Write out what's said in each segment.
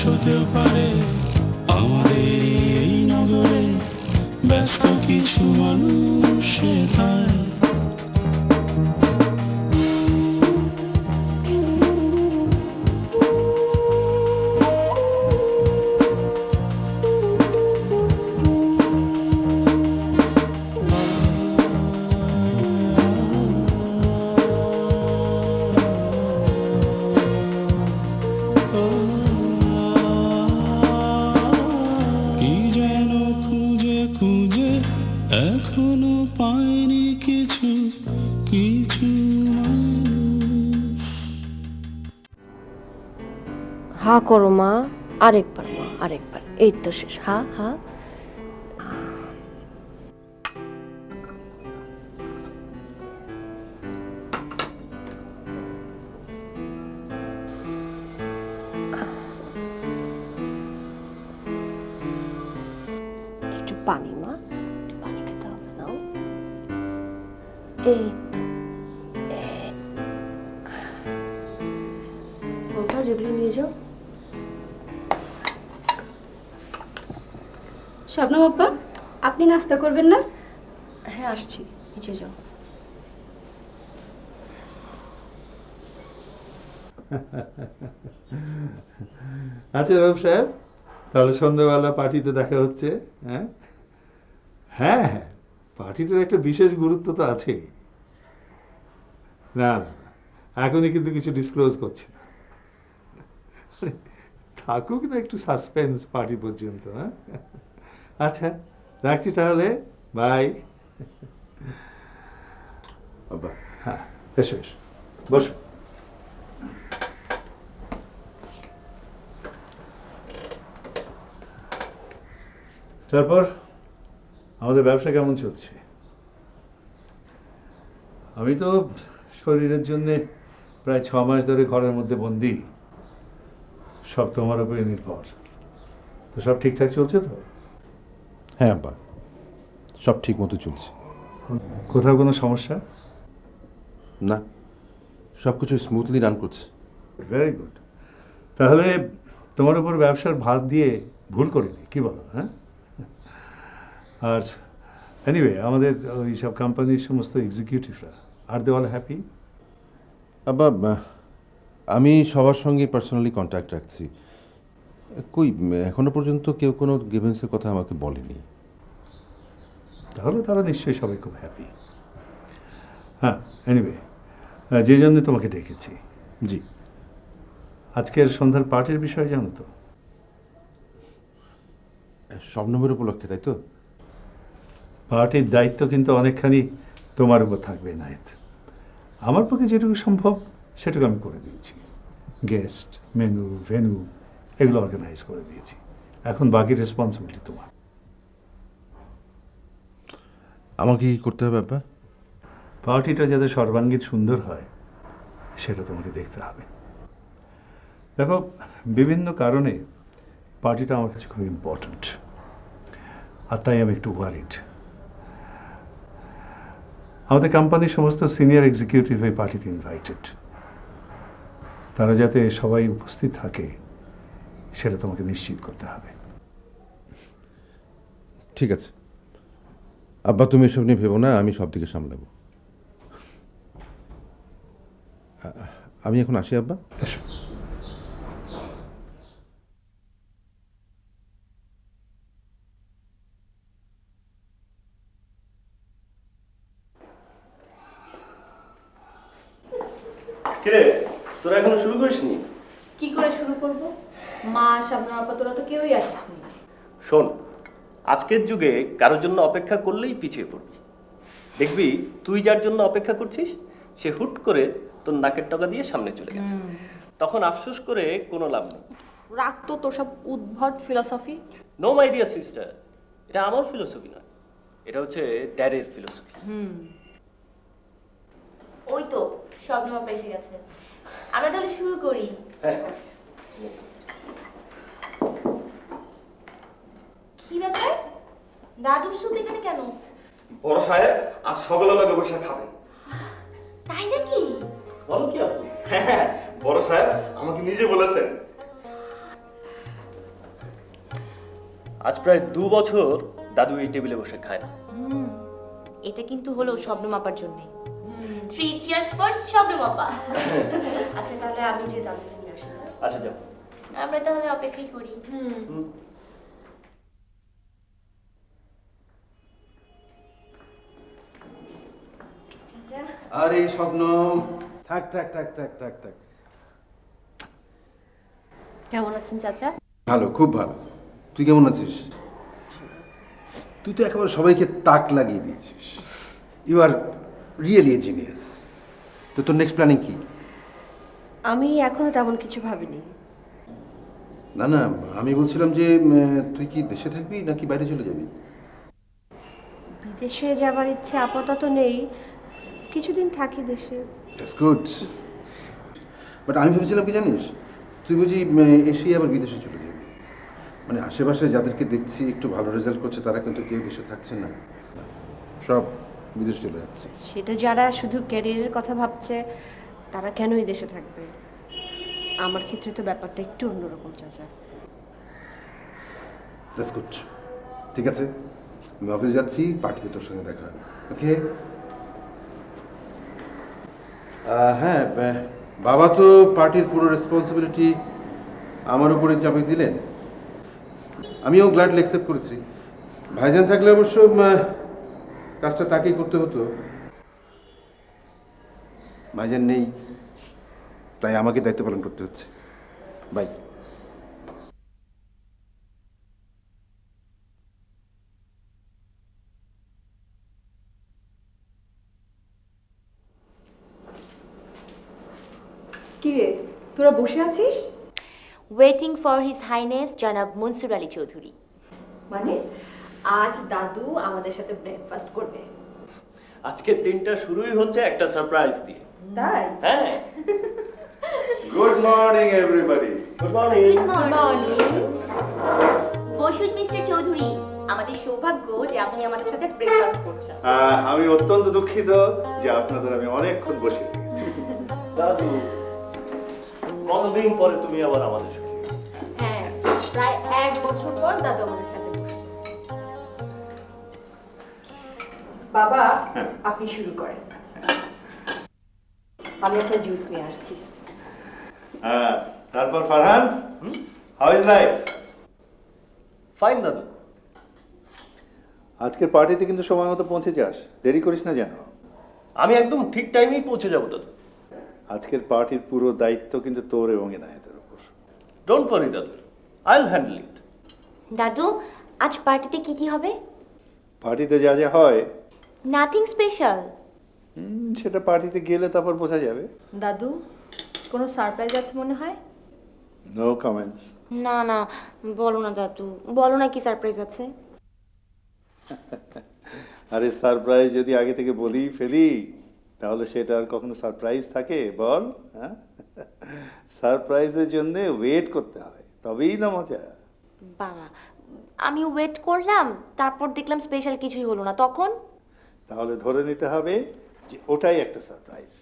হতেও পারে আমাদের এই নগরে ব্যস্ত কিছু মানুষ সেথায়। কি যেন খুঁজে খুঁজে এখনো পাইনি কিছু কিছু মানুষ। হা করো মা, আরেকবার মা, আরেকবার। এই তো শেষ। হা হা। একটু পানি মা, একটু পানি খেতে হবে। নাও। এই তো। ওটা যেগুলো নিয়ে যাও। শবনম আপা, আপনি নাস্তা করবেন না? হ্যাঁ আসছি, নিচে যাও। আচ্ছা রব সাহেব, তাহলে সন্ধ্যাবেলা পার্টিতে দেখা হচ্ছে। হ্যাঁ হ্যাঁ হ্যাঁ, পার্টিটার একটা বিশেষ গুরুত্ব তো আছেই। না না না, এখনই কিন্তু কিছু ডিসক্লোজ করছি না। আরে, থাকুক না একটু সাসপেন্স পার্টি পর্যন্ত। হ্যাঁ আচ্ছা, রাখছি তাহলে। বাই। আব্বা, হ্যাঁ, এসো এসো, বসো। তারপর আমাদের ব্যবসা কেমন চলছে? আমি তো শরীরের জন্য প্রায় 6 মাস ধরে ঘরের মধ্যে বন্দি। সব তোমার উপরে নির্ভর। তো সব ঠিকঠাক চলছে তো? হ্যাঁ আব্বা, সব ঠিক মতো চলছে। কোথাও কোনো সমস্যা? না, সব কিছু স্মুথলি রান করছে। Very good. তাহলে তোমার উপর ব্যবসার ভার দিয়ে ভুল করিনি, কি বলো? হ্যাঁ। আর এনিওয়ে, আমাদের ওই সব কোম্পানির সমস্ত এক্সিকিউটিভরা, আর দে অল হ্যাপি? আব্বা, আমি সবার সঙ্গে পার্সোনালি কন্ট্যাক্ট রাখছি। কই এখনো পর্যন্ত কেউ কোনো গিভেন্সের কথা আমাকে বলেনি। তাহলে তারা নিশ্চয়ই সবাই খুব হ্যাপি। হ্যাঁ, এনিওয়ে, যে জন্য তোমাকে ডেকেছি, জি। আজকের সন্ধ্যার পার্টির বিষয়ে জানো তো? শবনমের উপলক্ষে, তাই তো? পার্টির দায়িত্ব কিন্তু অনেকখানি তোমার উপর থাকবে নায়েত। আমার পক্ষে যেটুকু সম্ভব সেটুকু আমি করে দিয়েছি। গেস্ট, মেনু, ভেন্যু এগুলো অর্গানাইজ করে দিয়েছি। এখন বাকি রেসপন্সিবিলিটি তোমার। আমাকে কি করতে হবে আব্বা? পার্টিটা যাতে সর্বাঙ্গীন সুন্দর হয় সেটা তোমাকে দেখতে হবে। দেখো, বিভিন্ন কারণে পার্টিটা আমার কাছে খুব ইম্পর্ট্যান্ট, আর তাই আমি একটু ওয়ারিড। আমাদের কোম্পানির সমস্ত সিনিয়র এক্সিকিউটিভ এই পার্টিতে ইনভাইটেড। তারা যাতে সবাই উপস্থিত থাকে সেটা তোমাকে নিশ্চিত করতে হবে। ঠিক আছে আব্বা, তুমি এসব নিয়ে ভেবো না, আমি সব দিকে সামলাবো। আমি এখন আসি আব্বা। এসো। কিরে, তোরা এখনো শুরু করিসনি? কি করে শুরু করব? মা, শবনম আপা, তোরা তো কেউই আসিসনি। শোন, আজকের যুগে কারোর জন্য অপেক্ষা করলেই পিছিয়ে পড়বি। দেখবি তুই যার জন্য অপেক্ষা করছিস সে হুট করে তোর নাকের টকা দিয়ে সামনে চলে গেছে। তখন আফসোস করে কোনো লাভ নেই। রাখ তো তোর সব উদ্ভট philosophy. No my dear sister, এটা আমার ফিলোসফি নয়, এটা হচ্ছে ড্যাডের ফিলোসফি। ওই তো শবনম আপা এসে গেছে, আমরা তাহলে শুরু করি। হ্যাঁ, কি ব্যাপার, দাদুর স্যুপ এখানে কেন? বড় সাহেব আজ সকলের লগে বসে খাবেন। তাই নাকি? বলো কি আপনি? হ্যাঁ, বড় সাহেব আমাকে নিজে বলেছেন। আজ প্রায় 2 বছর দাদু এই টেবিলে বসে খায় না। এটা কিন্তু হলো স্বপ্ন মাপার জন্য। 3 চিয়ার্স ফর স্বপ্ন মাপা। আচ্ছা তাহলে আমি যে দাদুকে নিয়ে আসি। আচ্ছা যাও। আমরা তাহলে অপেক্ষাই করি। আরে স্বপ্ন, থাক থাক থাক থাক থাক থাক। কেমন আছেন চাচা? ভালো, খুব ভালো। তুই কেমন আছিস? তুই তো একেবারে সবাইকে তাক লাগিয়ে দিয়েছিস। You are really a genius. তো তোর নেক্সট প্ল্যানিং কি? আমি এখনো তেমন কিছু ভাবিনি। না না, আমি বলছিলাম যে তুই কি দেশে থাকবি নাকি বাইরে চলে যাবি? বিদেশে যাবার ইচ্ছে আপাতত নেই, কিছুদিন থাকি দেশে। That's good. বাট আমি ভেবেছিলাম কি জানিস, তুই বুঝি এসেই আবার বিদেশে চলে যাবি। মানে আশেপাশে যাদেরকে দেখছি একটু ভালো রেজাল্ট করছে তারা কিন্তু কেউ দেশে থাকছে না, সব বিদেশে চলে যাচ্ছে। সেটা যারা শুধু ক্যারিয়ারের কথা ভাবছে তারা কেনই দেশে থাকবে? আমার ক্ষেত্রে তো ব্যাপারটা একটু অন্যরকম চাচা। That's good. ঠিক আছে, আমি অফিস যাচ্ছি, পার্টিতে তোর সঙ্গে দেখা হবে। ওকে? হ্যাঁ, বাবা তো পার্টির পুরো রেসপন্সিবিলিটি আমার উপরে চাপিয়ে দিলেন। আমিও গ্ল্যাডলি অ্যাকসেপ্ট করেছি। ভাইজান থাকলে অবশ্য কাজটা তাকেই করতে হতো। ভাইজান নেই, তাই আমাকে দায়িত্ব পালন করতে হচ্ছে। বাই। কিরে তোরা বসে আছিস? ওয়েটিং ফর হিজ হাইনেস জনাব মনসুর আলী চৌধুরী। মানে আজ দাদু আমাদের সাথে ব্রেকফাস্ট করবে? আজকের দিনটা শুরুই হচ্ছে একটা সারপ্রাইজ দিয়ে। তাই? হ্যাঁ। Good morning everybody. Good morning. বসুন মিস্টার চৌধুরী, আমাদের সৌভাগ্য যে আপনি আমাদের সাথে ব্রেকফাস্ট করছেন। আমি অত্যন্ত দুঃখিত যে আপনাদের আমি অনেকক্ষণ বসে রেখেছি। দাদু, কতদিন পরে তুমি আবার আমাদের সঙ্গে? হ্যাঁ, প্রায় 1 বছর পর দাদু আমাদের সাথে বসবে। বাবা আপনি শুরু করেন, আমি আপনার জুস নিয়ে আসছি। তারপর Farhan, how is life? Fine দাদু। আজকের পার্টিতে কিন্তু সময় মতো পৌঁছে যাস, দেরি করিস না যেন। আমি একদম ঠিক টাইমেই পৌঁছে যাব দাদু। আজকের পার্টির পুরো দায়িত্ব কিন্তু তোর এবং এনায়েতের উপর। ডোন্ট ওয়ারি দাদু, আই উইল হ্যান্ডেল ইট। দাদু, আজ পার্টিতে কি কি হবে? পার্টিতে যা যা হয় নাথিং স্পেশাল। সেটা পার্টিতে গেলে তারপর বোঝা যাবে। দাদু, কোনো সারপ্রাইজ আছে মনে হয়? No comments. না না, বলো না দাদু, বলো না কি সারপ্রাইজ আছে। আরে সারপ্রাইজ যদি আগে থেকে বলেই ফেলি তাহলে সেটা আর কখনো সারপ্রাইজ থাকে বল? হ্যাঁ, সারপ্রাইজের জন্য ওয়েট করতে হয়, তবেই না মজা। বাবা, আমি ওয়েট করলাম, তারপর দেখলাম স্পেশাল কিছুই হলো না, তখন? তাহলে ধরে নিতে হবে যে ওটাই একটা সারপ্রাইজ।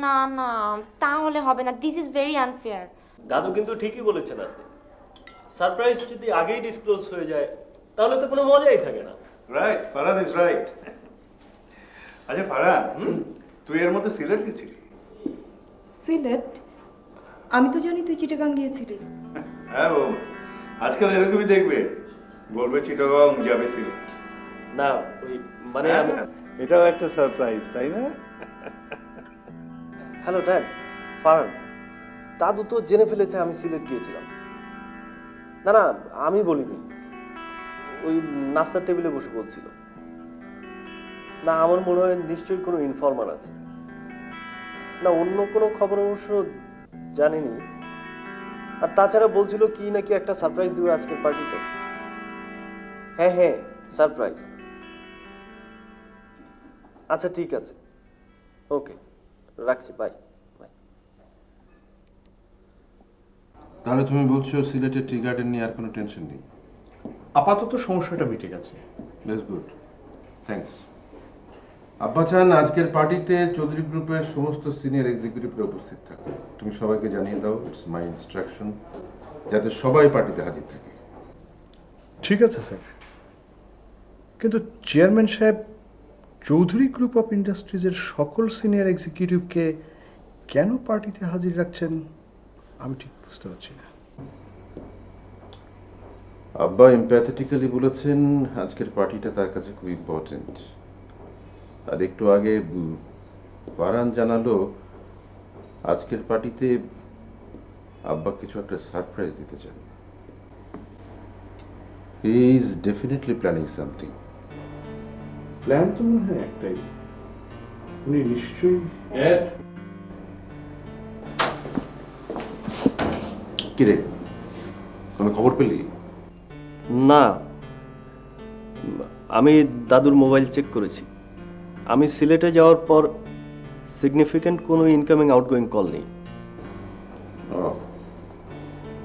না না, তাহলে হবে না, দিস ইজ ভেরি আনফেয়ার। দাদু কিন্তু ঠিকই বলেছেন। আজকে সারপ্রাইজ যদি আগেই ডিসক্লোজ হয়ে যায় তাহলে তো কোনো মজাই থাকে না। Right, Farhan is right. আচ্ছা ফারহান, তুই এর মধ্যে সিলেট গেছিলি? সিলেট? আমি তো জানি তুই চিটাগাং গিয়েছিলি। হ্যাঁ বৌমা, আজকাল এরকমই দেখবে, বলবে চিটাগং যাবে সিলেট। না ওই মানে এটাও একটা সারপ্রাইজ, তাই না? হ্যালো ড্যাড, ফারহান, দাদু তো জেনে ফেলেছে আমি সিলেট গিয়েছিলাম। না না, আমি বলিনি, ওই নাস্তার টেবিলে বসে বলছিল। না, আমার মনে হয় নিশ্চয়ই কোনো ইনফরমার আছে। না, অন্য কোনো খবর অবশ্য জানেনি। আর তাছাড়া বলছিল কি নাকি একটা সারপ্রাইজ দেবে আজকের পার্টিতে। হ্যাঁ হ্যাঁ, সারপ্রাইজ। আচ্ছা ঠিক আছে, ওকে, রাখছি, বাই বাই। তাহলে তুমি বলছো সিলেটের টি গার্ডেন নিয়ে আর কোনো টেনশন নেই? আপাতত সমস্যাটা মিটে গেছে। That's good, thanks. আব্বা চান আজকের পার্টিতে চৌধুরী গ্রুপের সমস্ত সিনিয়র এক্সিকিউটিভরা উপস্থিত থাকে। তুমি সবাইকে জানিয়ে দাও, ইটস মাই ইনস্ট্রাকশন, যাতে সবাই পার্টিতে হাজির থাকে। ঠিক আছে স্যার, কিন্তু চেয়ারম্যান সাহেব চৌধুরী গ্রুপ অফ ইন্ডাস্ট্রিজের সকল সিনিয়র এক্সিকিউটিভকে কেন পার্টিতে হাজির রাখছেন আমি ঠিক বুঝতে পারছি না। আব্বা এমপ্যাথেটিক্যালি বলেছেন আজকের পার্টিটা তার কাছে খুব ইম্পর্টেন্ট। আর একটু আগে ফারহান জানালো আজকের পার্টিতে আব্বা কিছু একটা সারপ্রাইজ দিতে চান। He is definitely planning something. Plan তো মনে হয় একটাই, উনি নিশ্চয়ই কিরে, কোনো খবর পেলি? না, আমি দাদুর মোবাইল চেক করেছি। আমি সিলেটে যাওয়ার পর সিগনিফিক্যান্ট কোনো ইনকামিং আউটগোয়িং কল নেই। ও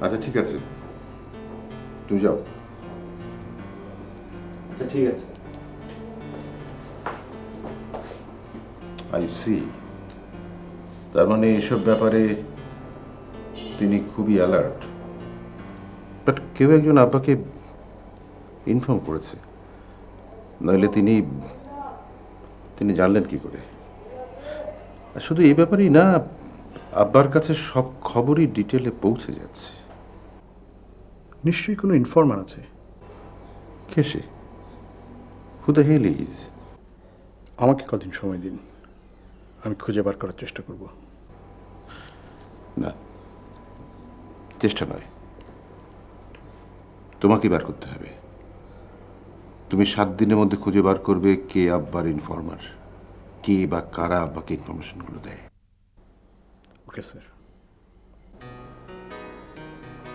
আচ্ছা, ঠিক আছে, তুমি যাও। আচ্ছা ঠিক আছে। আই সি, তার মানে এসব ব্যাপারে তিনি খুবই অ্যালার্ট। বাট কেউ একজন আব্বাকে ইনফর্ম করেছে, নইলে তিনি জানলেন কি করে? আর শুধু এই ব্যাপারেই না, আব্বার কাছে সব খবরই ডিটেলে পৌঁছে যাচ্ছে। নিশ্চয়ই কোনো ইনফরমার আছে। কে সে? Who the hell is? আমাকে কদিন সময় দিন, আমি খুঁজে বার করার চেষ্টা করব। না, চেষ্টা নয়, তোমাকে বার করতে হবে। তুমি 7 দিনের মধ্যে খুঁজে বার করবে কে আব্বার ইনফরমার, কে বা কারা আব্বাকে ইনফরমেশনগুলো দেয়। Okay sir.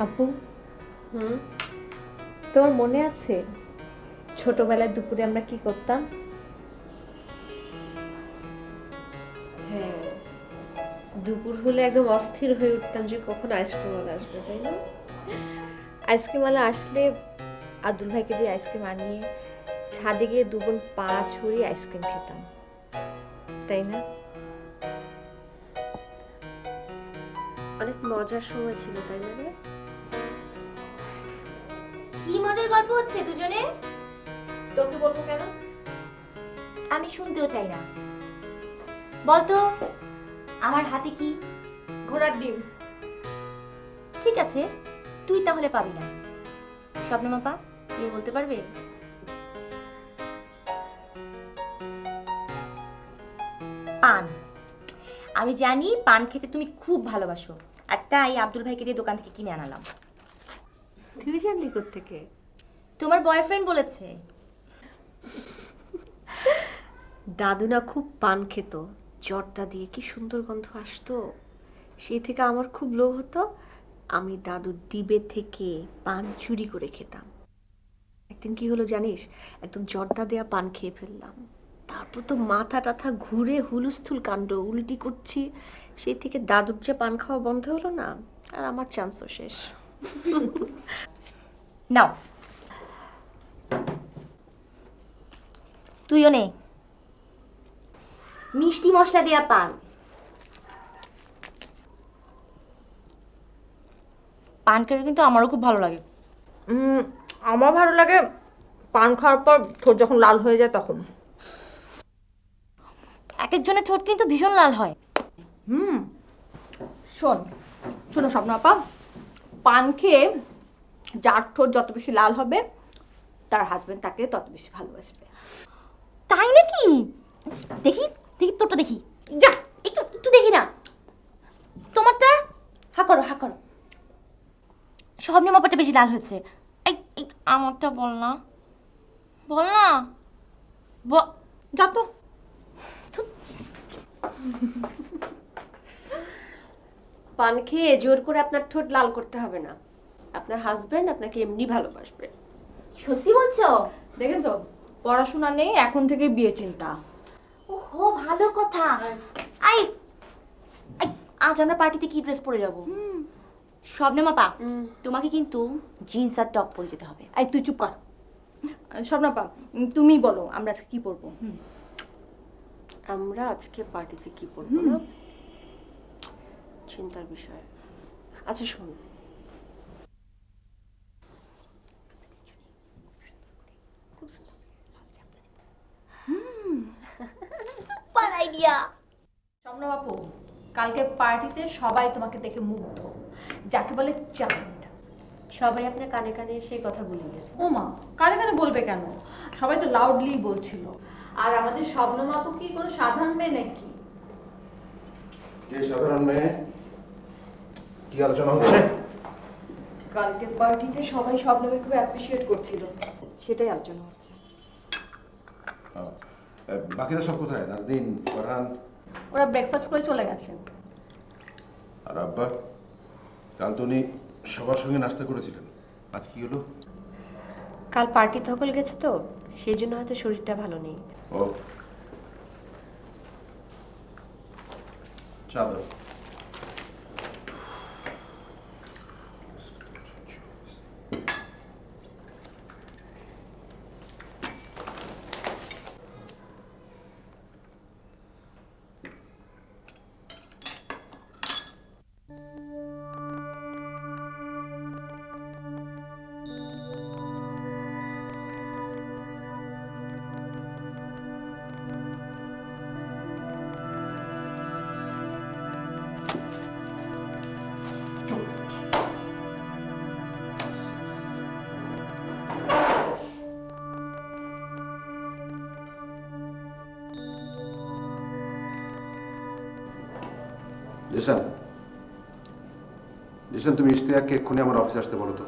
আপু, তোমার মনে আছে ছোটবেলায় দুপুরে আমরা কি করতাম? হ্যাঁ, দুপুর হলে একদম অস্থির হয়ে উঠতাম যে কখন আইসক্রিমওয়ালা আসবে, তাই না? আইসক্রিমওয়ালা আসলে আব্দুল ভাইকে দিয়ে আইসক্রিম আনিয়ে ছাদে গিয়ে দুবোন পা ছড়িয়ে আইসক্রিম খেতাম, তাই না? অনেক মজার সময় ছিল, তাই না রে? কি মজার গল্প হচ্ছে দুজনে? তোকে বলবো কেন? আমি শুনতেও চাই না। বলতো আমার হাতে কি? ঘোড়ার ডিম। ঠিক আছে, তুই তাহলে পাবি না। স্বপ্নমাপা, তুই বলতে পারবে? পান। আমি জানি পান খেতে তুমি খুব ভালোবাসো, আর তাই আব্দুল ভাইকে দিয়ে দোকান থেকে কিনে আনালাম। তুই জানলি কোত্থেকে? তোমার বয়ফ্রেন্ড বলেছে। দাদু না খুব পান খেত, জর্দা দিয়ে কি সুন্দর গন্ধ আসতো। সেই থেকে আমার খুব লোভ হতো, আমি দাদুর ডিবে থেকে পান চুরি করে খেতাম। একদিন কি হলো জানিস, একদম জর্দা দেয়া পান খেয়ে ফেললাম। তারপর তো মাথা টাথা ঘুরে হুলুস্থুল কাণ্ড, উল্টি করছি। সেই থেকে দাদুর যে পান খাওয়া বন্ধ হলো না, আর আমার চান্সও শেষ। নাও, তুইও নে। মিষ্টি মশলা দেয়া পান। পান খেতে কিন্তু আমারও খুব ভালো লাগে। আমার ভালো লাগে পান খাওয়ার পর ঠোঁট যখন লাল হয়ে যায় তখন। এক একজনের ঠোঁট কিন্তু ভীষণ লাল হয়। শোনো স্বপ্ন আপা, পান খেয়ে যার ঠোঁট যত বেশি লাল হবে তার হাজবেন্ড তাকে তত বেশি ভালোবাসবে। তাই নাকি? দেখি দেখি তোরটা দেখি। যা, একটু একটু দেখি না। তোমারটা হা করো, হা করো। স্বপ্নের মাপাটা বেশি লাল হয়েছে। এই এই, আমারটা বল না, বল না। যা তো। পান খেয়ে জোর করে আপনার ঠোঁট লাল করতে হবে না, আপনার হাজবেন্ড আপনাকে এমনি ভালোবাসবে। সত্যি বলছো? দেখেছো, পড়াশোনা নেই, এখন থেকে বিয়ে চিন্তা। ওহো, ভালো কথা। আই আই, আজ আমরা পার্টিতে কি ড্রেস পরে যাব? স্বপ্নের মাপা, তোমাকে কিন্তু জিন্স আর টপ পরে যেতে হবে। এই তুই চুপ কর। স্বপ্ন আপা, তুমি বলো আমরা আজকে কি পরবো? আমরা আজকে পার্টিতে কি পরবো না চিন্তার বিষয়। আচ্ছা শোন, ইয়া। স্বপ্না বাপু, কালকে পার্টিতে সবাই তোমাকে দেখে মুগ্ধ, যাকে বলে চাঁদ। সবাই আপনার কানে কানে সেই কথা বলে গেছে। ও মা, কানে কানে বলবে কেন? সবাই তো লাউডলি বলছিল। আর আমাদের স্বপ্ন বাপু কি কোনো সাধারণ মেয়ে নাকি? যে সাধারণ মেয়ে, কি আলোচনা হচ্ছে? কালকের পার্টিতে সবাই স্বপ্নকে খুব অ্যাপ্রিশিয়েট করছিল, সেটাই আলোচনা হচ্ছে। বাকিরা সব কোথায়? নাজদিন, ফারহান ওরা ব্রেকফাস্ট করে চলে গেছে। আর আব্বা? কাল তো উনি সবার সঙ্গে নাস্তা করেছিলেন, আজ কি হলো? কাল পার্টি ধকল গেছে তো, সেই জন্য হয়তো শরীরটা ভালো নেই। ও, চা দাও। জিশান, জিশান, তুমি ইশতিয়াককে এক্ষুনি আমার অফিসে আসতে বলো তো,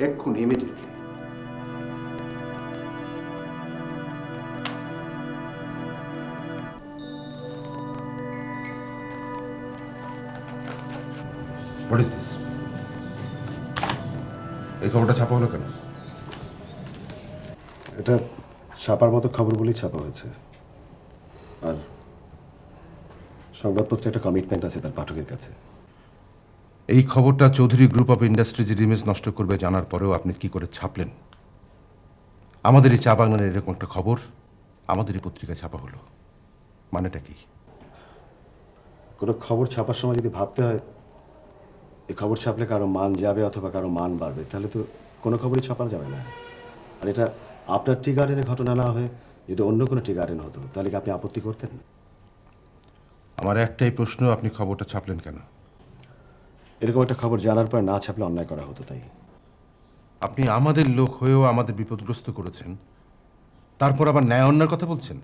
এক্ষুনি, ইমিডিয়েটলি। What is this? এই খবরটা ছাপা হলো কেন? এটা ছাপার মতো খবর বলেই ছাপা হয়েছে। আর সংবাদপত্রে একটা কমিটমেন্ট আছে তার পাঠকের কাছে। এই খবরটা চৌধুরী গ্রুপ অফ ইন্ডাস্ট্রিজের ইমেজ নষ্ট করবে জানার পরেও আপনি কি করে ছাপলেন? আমাদের এই চা বাগানের এরকম একটা খবর আমাদের এই পত্রিকায় ছাপা হলো, মানেটা কি? কোনো খবর ছাপার সময় যদি ভাবতে হয় এই খবর ছাপলে কারো মান যাবে অথবা কারো মান বাড়বে, তাহলে তো কোনো খবরই ছাপানো যাবে না। আর এটা আপনার টি গার্ডেনের ঘটনা না হয়ে যদি অন্য কোনো টি গার্ডেন হতো, তাহলে কি আপনি আপত্তি করতেন? আমার একটাই প্রশ্ন, আপনি খবরটা ছাপলেন কেন? এরকম একটা খবর জানার পর না ছাপলে অন্যায় করা হতো তাই। আপনি আমাদের লোক হয়েও আমাদের বিপদগ্রস্ত করেছেন, তারপর আবার ন্যায় অন্যায়ের কথা বলছেন।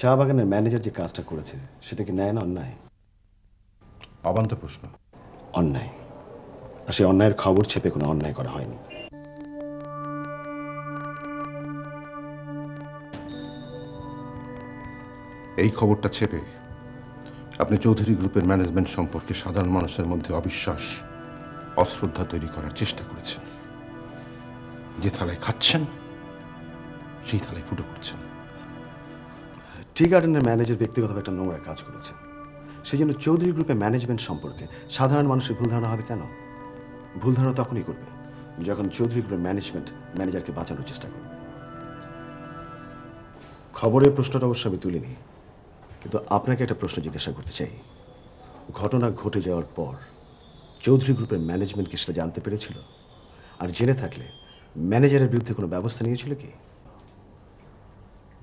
চা বাগানের ম্যানেজার যে কাজটা করেছে সেটা কি ন্যায় না অন্যায়? অবান্তর প্রশ্ন। অন্যায়। আর সেই অন্যায়ের খবর ছেপে কোনো অন্যায় করা হয়নি। এই খবরটা ছেপে আপনি চৌধুরী গ্রুপের ম্যানেজমেন্ট সম্পর্কে সাধারণ মানুষের মধ্যে অবিশ্বাস, অশ্রদ্ধা তৈরি করার চেষ্টা করেছেন। যে থালায় খাচ্ছেন সেই থালায় ফুটো করছেন। টি গার্ডেনের ম্যানেজার ব্যক্তিগতভাবে একটা নোংরা কাজ করেছে, সেই জন্য চৌধুরী গ্রুপের ম্যানেজমেন্ট সম্পর্কে সাধারণ মানুষের ভুল ধারণা হবে কেন? ভুল ধারণা তখনই করবে যখন চৌধুরী গ্রুপের ম্যানেজমেন্ট ম্যানেজারকে বাঁচানোর চেষ্টা করবে। খবরের প্রশ্নটা অবশ্য আমি তুলিনি, কিন্তু আপনাকে একটা প্রশ্ন জিজ্ঞাসা করতে চাই। ঘটনা ঘটে যাওয়ার পর চৌধুরী গ্রুপের ম্যানেজমেন্ট কি সেটা জানতে পেরেছিল? আর জেনে থাকলে ম্যানেজারের বিরুদ্ধে কোনো ব্যবস্থা নিয়েছিল কি?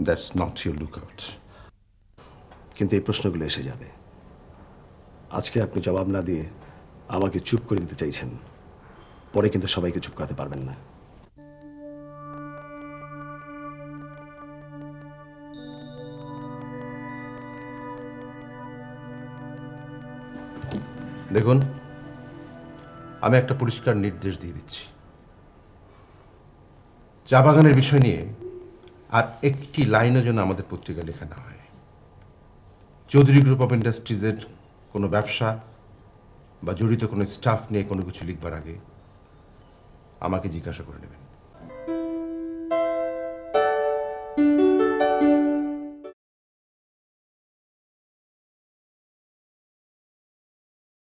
That's not your lookout. কিন্তু এই প্রশ্নগুলো এসে যাবে। আজকে আপনি জবাব না দিয়ে আমাকে চুপ করে দিতে চাইছেন, পরে কিন্তু সবাইকে চুপ করাতে পারবেন না। দেখুন, আমি একটা পরিষ্কার নির্দেশ দিয়ে দিচ্ছি, চা বাগানের বিষয় নিয়ে আর একটি লাইনও যেন আমাদের পত্রিকায় লেখা না হয়। চৌধুরী গ্রুপ অফ ইন্ডাস্ট্রিজের কোনো ব্যবসা বা জড়িত কোনো স্টাফ নিয়ে কোনো কিছু লিখবার আগে আমাকে জিজ্ঞাসা করে নেবেন।